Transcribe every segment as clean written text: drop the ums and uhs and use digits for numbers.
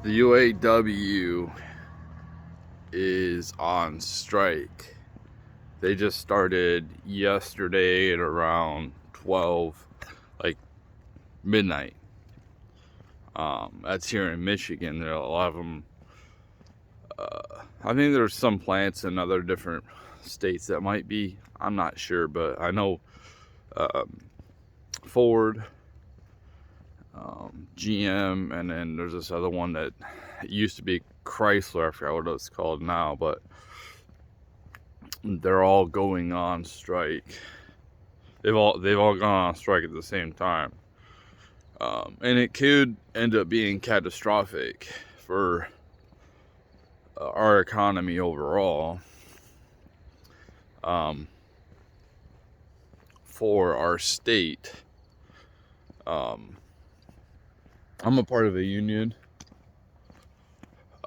The UAW is on strike. They just started yesterday at around 12, like midnight. That's here in Michigan. There are a lot of them. I think there's some plants in other different states that might be. I'm not sure, but I know Ford, GM, and then there's this other one that used to be Chrysler. I forgot what it's called now, but they're all going on strike. They've all gone on strike at the same time, and it could end up being catastrophic for our economy overall. For our state. I'm a part of a union.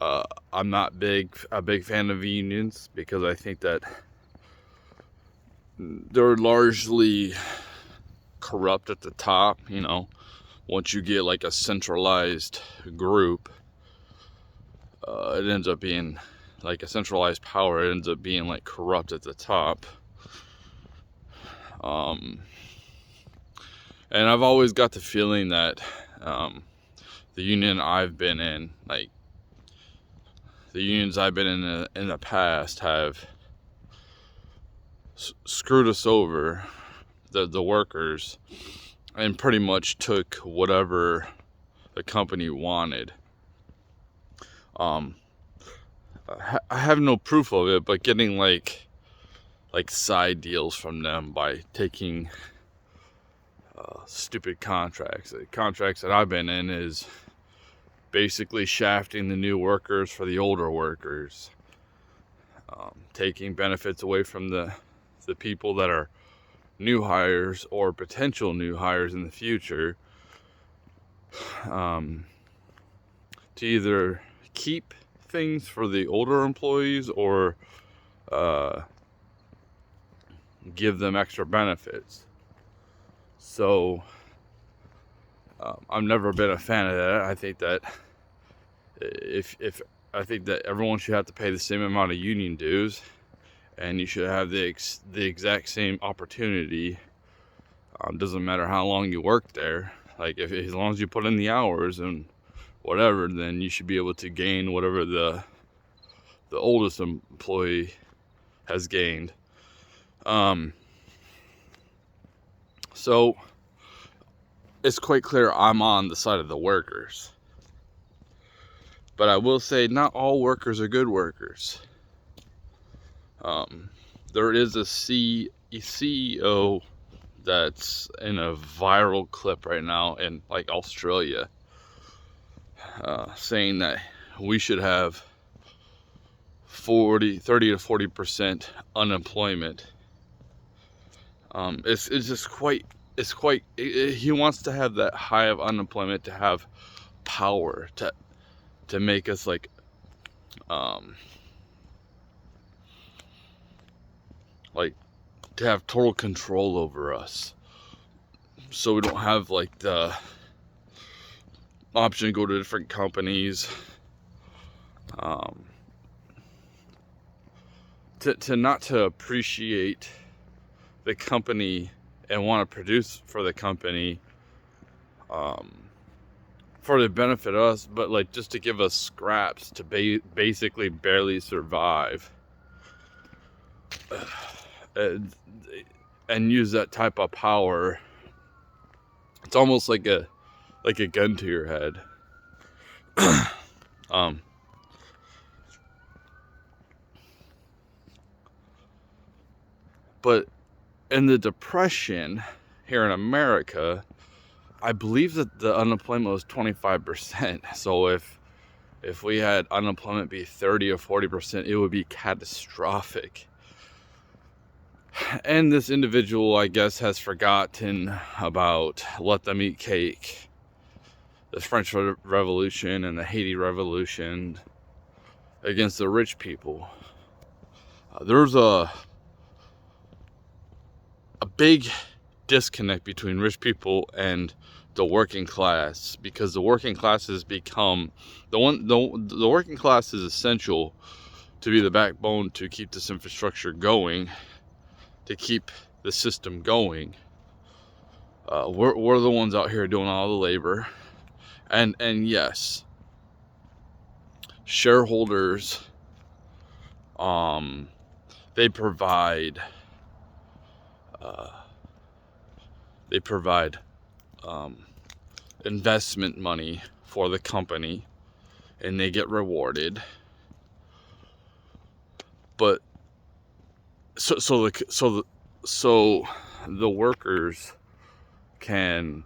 I'm not a big fan of unions because I think that they're largely corrupt at the top. You know, once you get like a centralized group, it ends up being like a centralized power. It ends up being like corrupt at the top. And I've always got the feeling that the union I've been in, like the unions I've been in the past, have screwed us over, the workers, and pretty much took whatever the company wanted. I have no proof of it, but getting like side deals from them by taking stupid contracts. The contracts that I've been in is basically shafting the new workers for the older workers, taking benefits away from the people that are new hires or potential new hires in the future, to either keep things for the older employees or give them extra benefits. So I've never been a fan of that. I think that I think that everyone should have to pay the same amount of union dues, and you should have the exact same opportunity. Doesn't matter how long you work there. Like as long as you put in the hours and whatever, then you should be able to gain whatever the oldest employee has gained. So it's quite clear I'm on the side of the workers. But I will say not all workers are good workers. There is a CEO that's in a viral clip right now in like Australia, saying that we should have 30 to 40% unemployment. It's just quite, he wants to have that high of unemployment to have power to make us like to have total control over us, so we don't have like the option to go to different companies, to not to appreciate the company and want to produce for the company, for the benefit of us, but like just to give us scraps to basically barely survive, and use that type of power. It's almost like a gun to your head. But in the Depression here in America, I believe that the unemployment was 25%. So if we had unemployment be 30 or 40%, it would be catastrophic. And this individual, I guess, has forgotten about Let Them Eat Cake, the French Revolution and the Haiti Revolution against the rich people. There's a big disconnect between rich people and the working class, because the working class has become the working class is essential to be the backbone to keep this infrastructure going, to keep the system going. We're the ones out here doing all the labor, and yes, shareholders, they provide investment money for the company, and they get rewarded. But so the workers can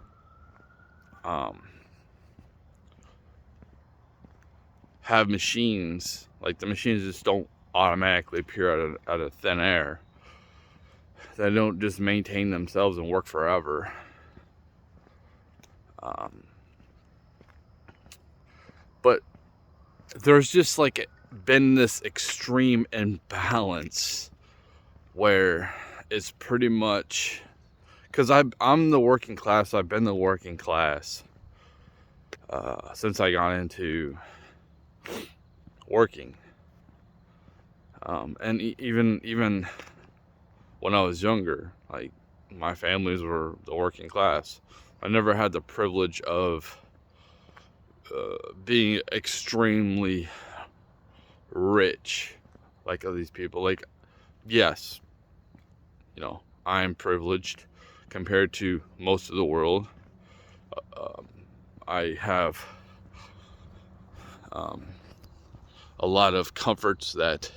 have machines, like the machines just don't automatically appear out of thin air. They don't just maintain themselves and work forever. But there's just like been this extreme imbalance where it's pretty much, because I'm the working class. I've been the working class since I got into working, and even when I was younger, like my families were the working class. I never had the privilege of being extremely rich like these people. Like, yes, I'm privileged compared to most of the world. I have a lot of comforts that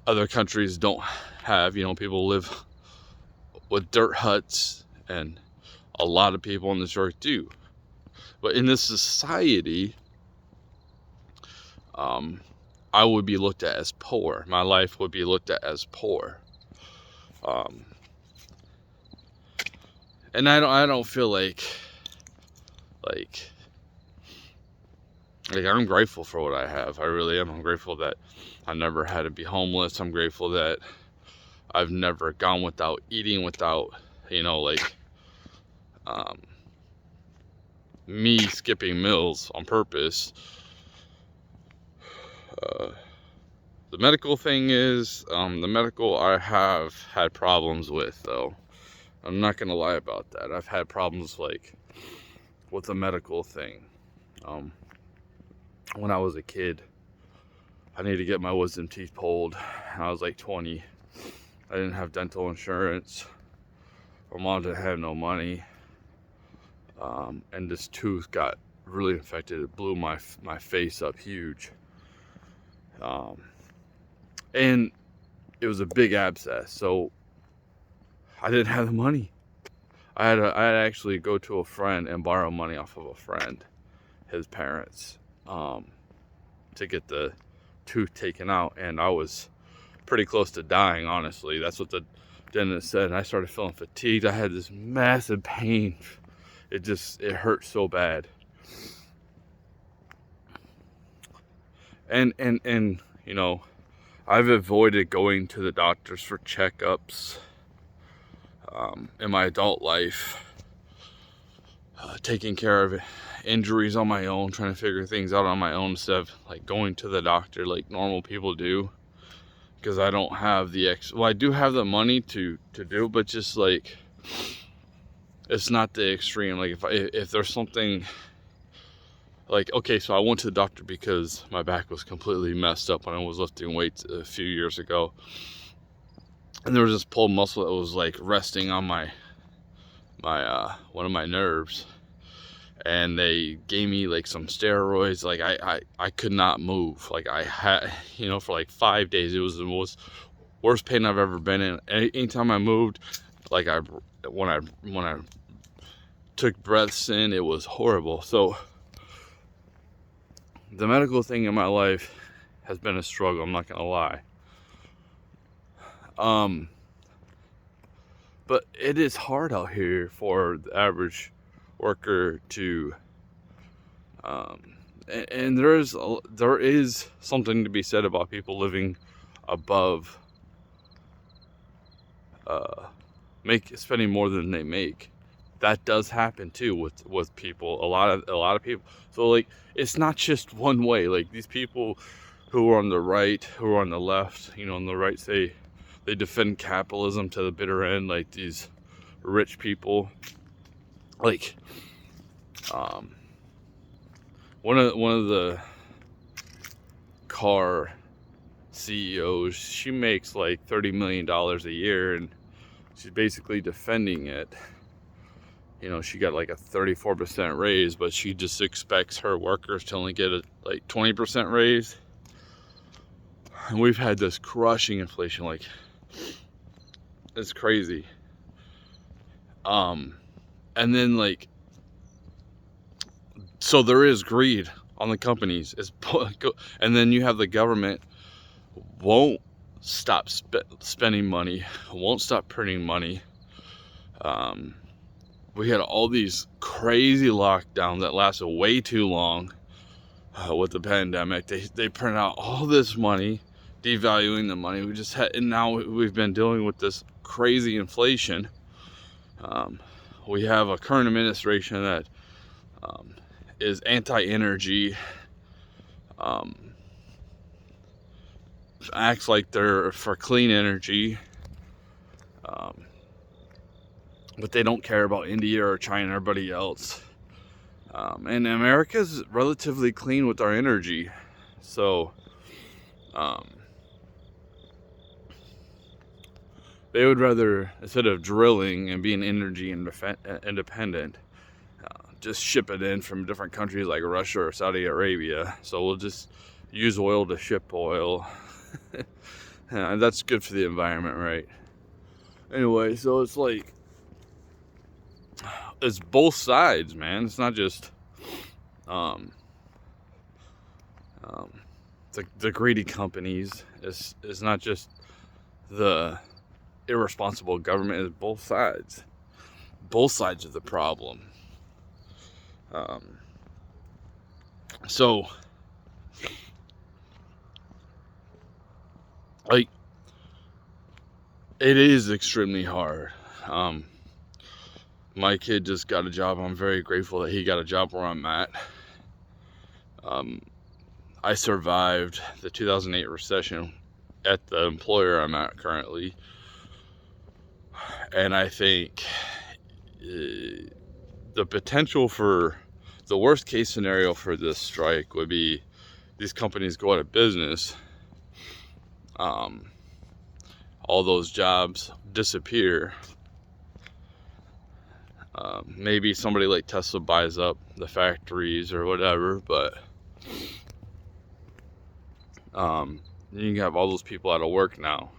other countries don't have. People live with dirt huts, and a lot of people on this earth do. But in this society, I would be looked at as poor. My life would be looked at as poor. And I don't feel like I'm grateful for what I have. I really am. I'm grateful that I never had to be homeless. I'm grateful that I've never gone without eating, without, me skipping meals on purpose. The medical thing is, the medical I have had problems with, though. I'm not gonna lie about that. I've had problems with the medical thing. When I was a kid, I needed to get my wisdom teeth pulled. I was like 20. I didn't have dental insurance. My mom didn't have no money. And this tooth got really infected. It blew my face up huge. And it was a big abscess, so I didn't have the money. I had to actually go to a friend and borrow money off of a friend, his parents, to get the tooth taken out. And I was pretty close to dying, honestly. That's what the dentist said. And I started feeling fatigued. I had this massive pain. It hurt so bad. And I've avoided going to the doctors for checkups in my adult life, taking care of injuries on my own, trying to figure things out on my own instead of going to the doctor like normal people do, because I don't have I do have the money to do, but just it's not the extreme. If there's something okay, so I went to the doctor because my back was completely messed up when I was lifting weights a few years ago. And there was this pulled muscle that was resting on my one of my nerves. And they gave me some steroids. I could not move. I had, for 5 days, it was the worst pain I've ever been in. Anytime I moved, when I took breaths in, it was horrible. So the medical thing in my life has been a struggle, I'm not gonna lie. But it is hard out here for the average worker to, and there is something to be said about people living above, spending more than they make. that does happen too with people, a lot of people. So like, it's not just one way. Like, these people who are on the right, who are on the left, on the right, say they defend capitalism to the bitter end, like these rich people. Like, um one of the car CEOs, she makes like $30 million a year, and she's basically defending it. She got like a 34% raise, but she just expects her workers to only get a like 20% raise. And we've had this crushing inflation, like, it's crazy. And then, like, so there is greed on the companies, and then you have the government won't stop spending money, won't stop printing money. We had all these crazy lockdowns that lasted way too long with the pandemic. They print out all this money, devaluing the money. And now we've been dealing with this crazy inflation. We have a current administration that is anti-energy, acts like they're for clean energy, but they don't care about India or China or everybody else. And America's relatively clean with our energy. So they would rather, instead of drilling and being energy independent, just ship it in from different countries like Russia or Saudi Arabia. So we'll just use oil to ship oil. And that's good for the environment, right? Anyway, so it's like, it's both sides, man. It's not just the greedy companies. It's not just the irresponsible government. It's both sides of the problem. So, like, it is extremely hard. My kid just got a job. I'm very grateful that he got a job where I'm at. I survived the 2008 recession at the employer I'm at currently. And I think the potential for the worst case scenario for this strike would be these companies go out of business. All those jobs disappear. Maybe somebody like Tesla buys up the factories or whatever, but you can have all those people out of work now.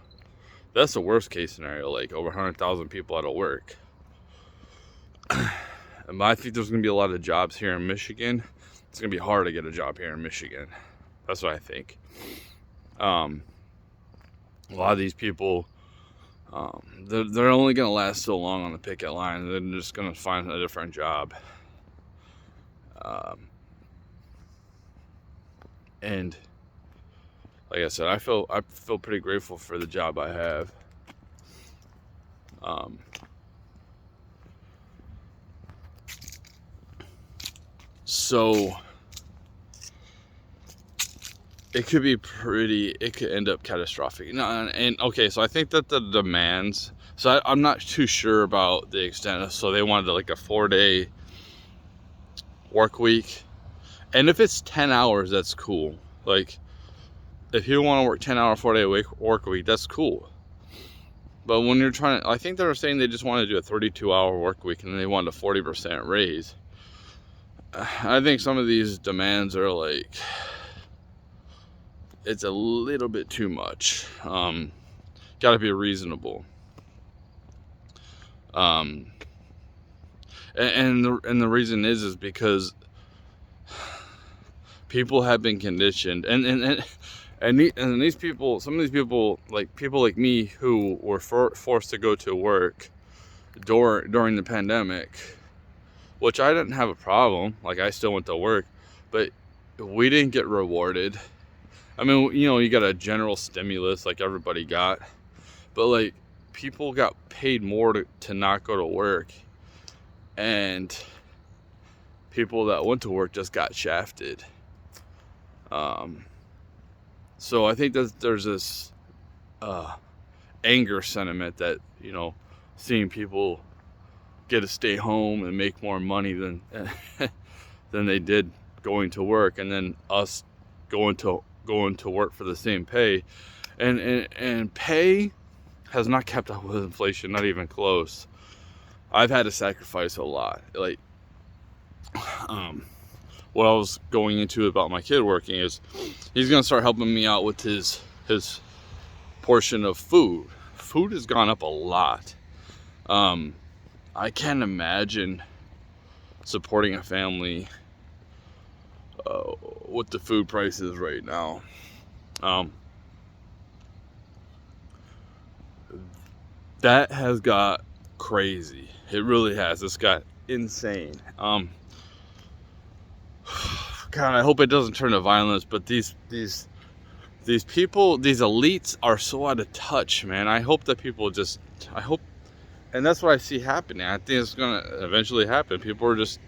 That's the worst case scenario, like over 100,000 people out of work. And I think there's going to be a lot of jobs here in Michigan. It's going to be hard to get a job here in Michigan. That's what I think. A lot of these people, they're only going to last so long on the picket line. They're just going to find a different job. And like I said, I feel pretty grateful for the job I have. So it could end up catastrophic. And okay, so I think that the demands, so I'm not too sure about the extent. So they wanted like a 4-day work week. And if it's 10 hours, that's cool. Like, if you want to work 10-hour, 4-day work week, that's cool. But when you're I think they were saying they just wanted to do a 32-hour work week and they wanted a 40% raise. I think some of these demands are like, it's a little bit too much. Got to be reasonable. And the reason is because people have been conditioned, and these people, some of these people like me who were forced to go to work during the pandemic, which I didn't have a problem. Like, I still went to work, but we didn't get rewarded. I mean, you got a general stimulus like everybody got, but like, people got paid more to not go to work. and people that went to work just got shafted. So I think that there's this anger sentiment that, you know, seeing people get to stay home and make more money than than they did going to work, and then us going to work for the same pay, and pay has not kept up with inflation, not even close. I've had to sacrifice a lot. Like, what I was going into about my kid working is he's gonna start helping me out with his portion of food. Food has gone up a lot. I can't imagine supporting a family with the food prices right now. That has got crazy. It really has. It's got insane. God, I hope it doesn't turn to violence, but these people, these elites are so out of touch, man. I hope that people just, and that's what I see happening. I think it's gonna eventually happen. People are just,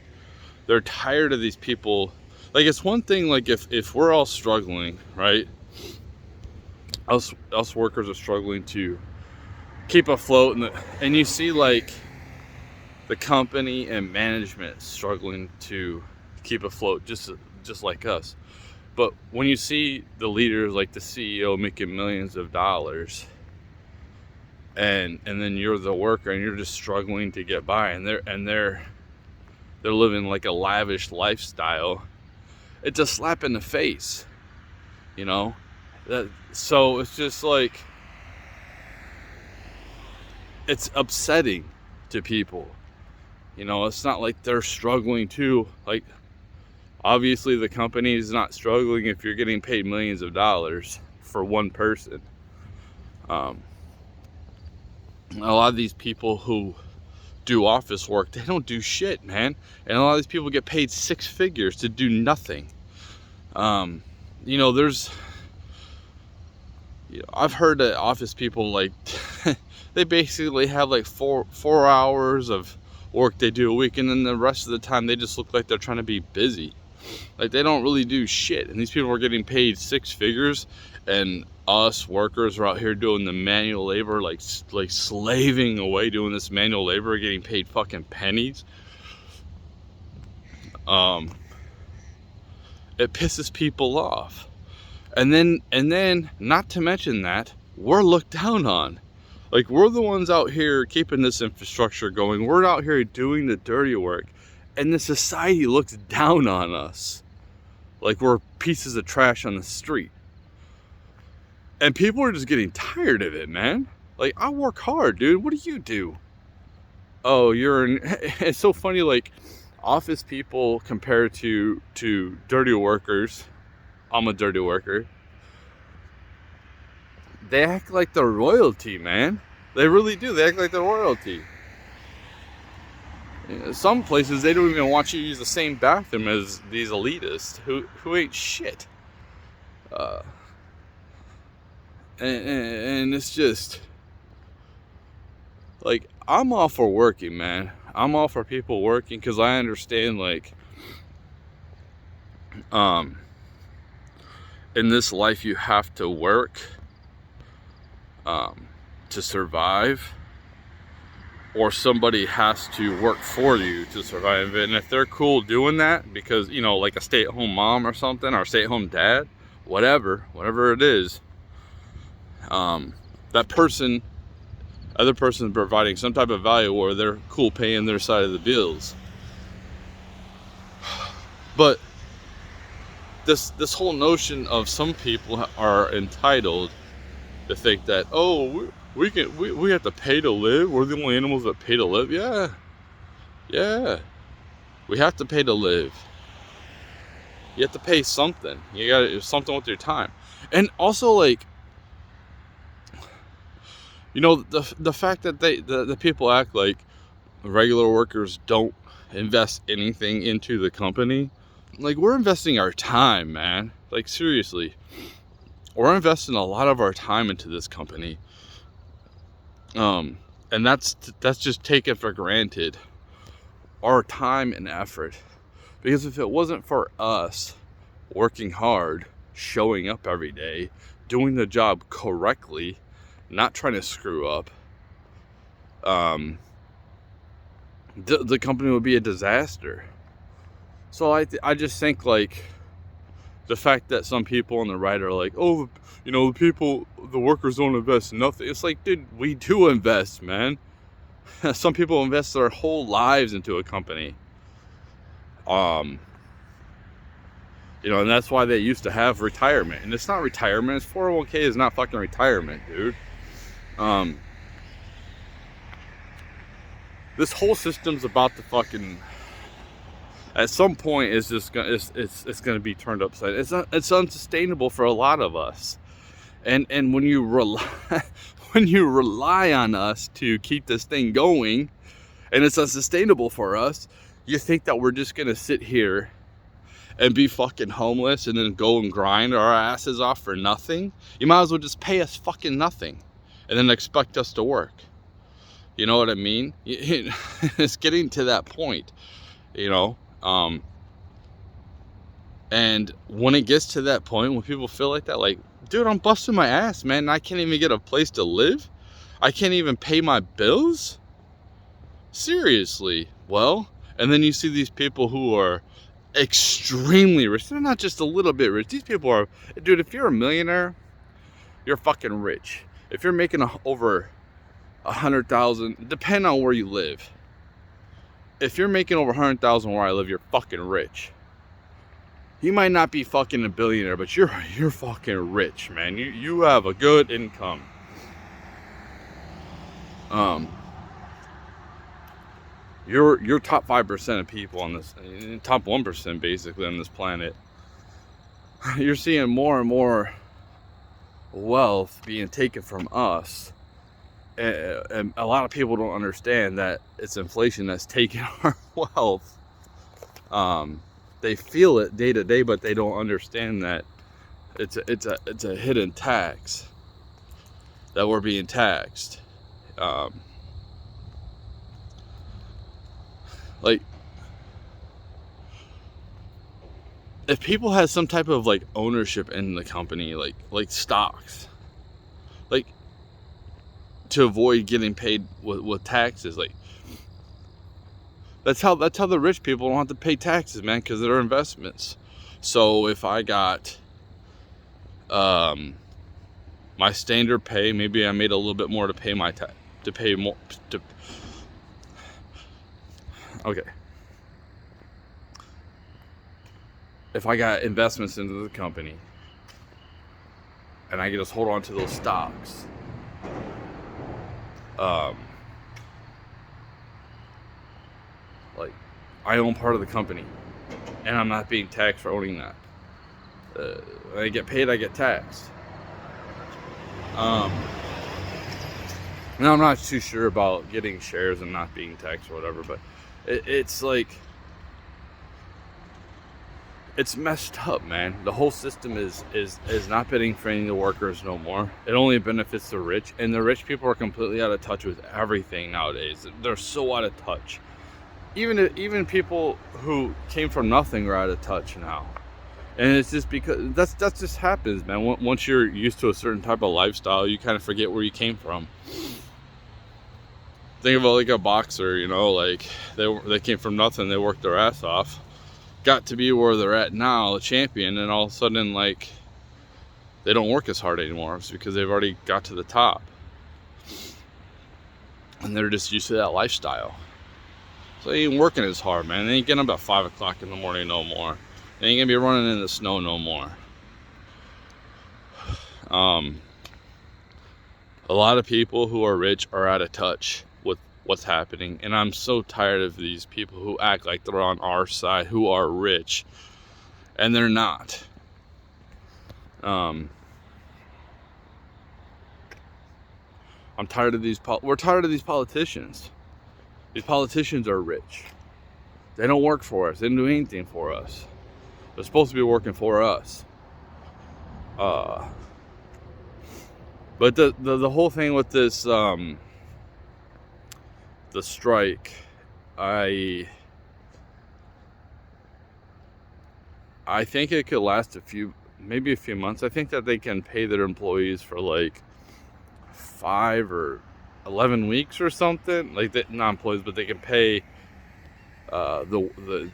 they're tired of these people. Like, it's one thing, like, if we're all struggling, right? Us workers are struggling to keep afloat, and you see, like, the company and management struggling to keep afloat, just like us. But when you see the leaders, like the CEO, making millions of dollars, and then you're the worker and you're just struggling to get by, and they're living like a lavish lifestyle, it's a slap in the face, you know. So it's just like, it's upsetting to people, you know. It's not like they're struggling too. Like, obviously the company is not struggling if you're getting paid millions of dollars for one person. A lot of these people who do office work, they don't do shit, man. And a lot of these people get paid six figures to do nothing. You know, I've heard that office people, like, they basically have like four hours of work they do a week, and then the rest of the time they just look like they're trying to be busy. Like, they don't really do shit, and these people are getting paid six figures, and us workers are out here doing the manual labor, like slaving away doing this manual labor, getting paid fucking pennies. It pisses people off. And then not to mention that we're looked down on. Like, we're the ones out here keeping this infrastructure going. We're out here doing the dirty work, and the society looks down on us like we're pieces of trash on the street. And people are just getting tired of it, man. Like, I work hard, dude. What do you do? Oh, it's so funny, like, office people compared to dirty workers. I'm a dirty worker. They act like they're royalty, man. They really do. They act like they're royalty. Some places, they don't even want you to use the same bathroom as these elitists who ain't shit. And it's just, like, I'm all for working, man. I'm all for people working, because I understand, like, in this life you have to work to survive, or somebody has to work for you to survive. And if they're cool doing that, because, you know, like a stay-at-home mom or something, or stay-at-home dad, whatever it is, that other person providing some type of value where they're cool paying their side of the bills. But this whole notion of some people are entitled to think that, oh, we have to pay to live. We're the only animals that pay to live. Yeah. We have to pay to live. You have to pay something. You got to do something with your time. And also, like, you know, the fact that the people act like regular workers don't invest anything into the company. Like, we're investing our time, man. Like, seriously. We're investing a lot of our time into this company. And that's just taken for granted. our time and effort. Because if it wasn't for us working hard, showing up every day, doing the job correctly, not trying to screw up, the company would be a disaster. So I just think, like, the fact that some people on the right are like, oh, you know, the workers don't invest nothing. It's like, dude, we do invest, man. Some people invest their whole lives into a company. You know, and that's why they used to have retirement. And it's not retirement. It's 401k is not fucking retirement, dude. This whole system's about to fucking, at some point, it's just gonna, it's gonna be turned upside. It's unsustainable for a lot of us. And when you rely on us to keep this thing going, and it's unsustainable for us, you think that we're just gonna sit here and be fucking homeless and then go and grind our asses off for nothing? You might as well just pay us fucking nothing and then expect us to work. You know what I mean? It's getting to that point, you know? And when it gets to that point, when people feel like that, like, dude, I'm busting my ass, man. I can't even get a place to live. I can't even pay my bills. Seriously. Well, and then you see these people who are extremely rich. They're not just a little bit rich. These people are, dude, if you're a millionaire, you're fucking rich. If you're making over 100,000, depending on where you live. If you're making over 100,000 where I live, you're fucking rich. You might not be fucking a billionaire, but you're fucking rich, man. You have a good income. You're top 5% of people on this, top 1% basically on this planet. You're seeing more and more wealth being taken from us. And a lot of people don't understand that it's inflation that's taking our wealth. They feel it day to day, but they don't understand that it's a hidden tax that we're being taxed. Like, if people had some type of like ownership in the company, like stocks, like, to avoid getting paid with taxes, like, that's how the rich people don't have to pay taxes, man, because they're investments. So if I got my standard pay, maybe I made a little bit more to pay my okay. If I got investments into the company and I can just hold on to those stocks, like, I own part of the company and I'm not being taxed for owning that. When I get paid, I get taxed. And I'm not too sure about getting shares and not being taxed or whatever, but it's like, it's messed up, man. The whole system is not benefiting the workers no more. It only benefits the rich, and the rich people are completely out of touch with everything nowadays. They're so out of touch. Even people who came from nothing are out of touch now. And it's just because that's just happens, man. Once you're used to a certain type of lifestyle, you kind of forget where you came from. Think about like a boxer, you know, like they came from nothing, they worked their ass off, got to be where they're at now, a champion, and all of a sudden, like, they don't work as hard anymore. It's because they've already got to the top. And they're just used to that lifestyle. So they ain't working as hard, man. They ain't getting up at 5 o'clock in the morning no more. They ain't gonna be running in the snow no more. A lot of people who are rich are out of touch with what's happening, and I'm so tired of these people who act like they're on our side, who are rich, and they're not. I'm tired of we're tired of these politicians. These politicians are rich. They don't work for us. They don't do anything for us. They're supposed to be working for us. But the whole thing with this, the strike, I I think it could last maybe a few months. I think that they can pay their employees for like 5 or 11 weeks or something. Like not employees, but they can pay the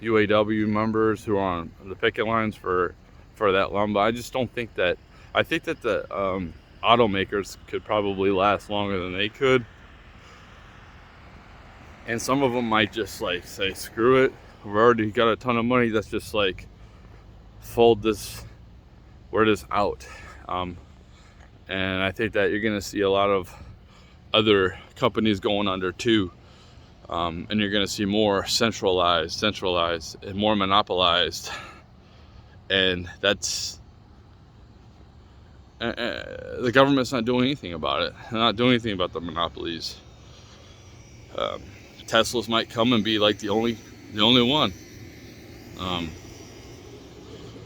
UAW members who are on the picket lines for that long. But I just don't think that. I think that the automakers could probably last longer than they could, and some of them might just like say, screw it, we've already got a ton of money, let's just like fold this, we're just out. And I think that you're gonna see a lot of other companies going under too, and you're gonna see more centralized and more monopolized, and that's the government's not doing anything about it. They're not doing anything about the monopolies. Teslas might come and be like the only one.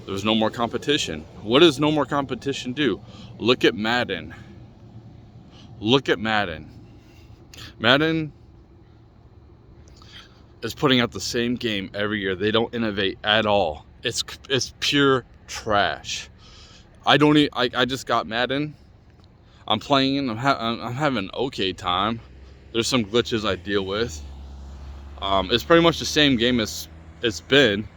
There's no more competition. What does no more competition do? Look at Madden. Look at Madden. Madden is putting out the same game every year. They don't innovate at all. It's pure trash. I just got Madden. I'm playing. I'm having an okay time. There's some glitches I deal with. It's pretty much the same game as it's been.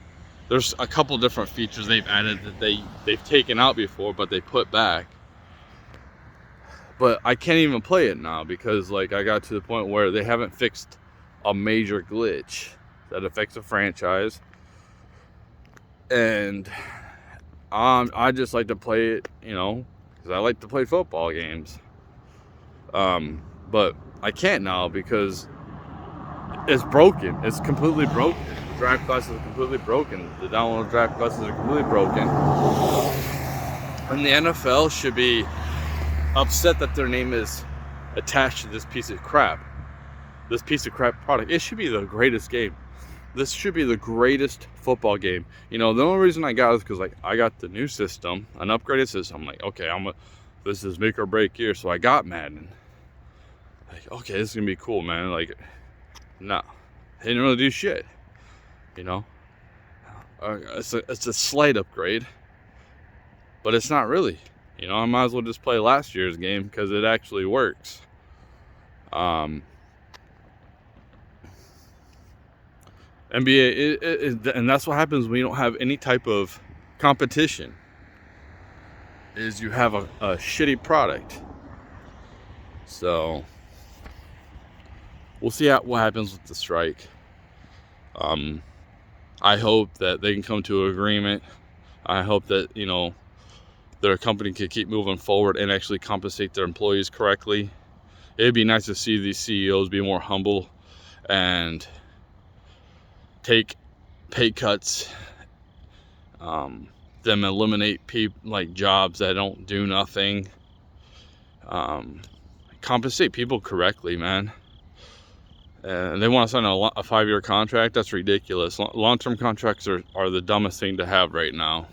There's a couple different features they've added that they've taken out before, but they put back. But I can't even play it now because like I got to the point where they haven't fixed a major glitch that affects a franchise, and I just like to play it, because I like to play football games. But I can't now because it's broken. It's completely broken. The draft classes are completely broken. The download draft classes are completely broken. And the NFL should be upset that their name is attached to this piece of crap. This piece of crap product. It should be the greatest game. This should be the greatest football game. The only reason I got it is because like I got the new system, an upgraded system. I'm like, okay, this is make or break year, so I got Madden. Like, okay, this is gonna be cool, man. Like, no, they didn't really do shit. It's a slight upgrade, but it's not really. I might as well just play last year's game because it actually works. NBA, and that's what happens when you don't have any type of competition, is you have a shitty product. So we'll see what happens with the strike. I hope that they can come to an agreement. I hope that their company can keep moving forward and actually compensate their employees correctly. It'd be nice to see these CEOs be more humble and take pay cuts, them eliminate jobs that don't do nothing, compensate people correctly, man. And they want to sign a 5-year contract. That's ridiculous. Long-term contracts are the dumbest thing to have right now.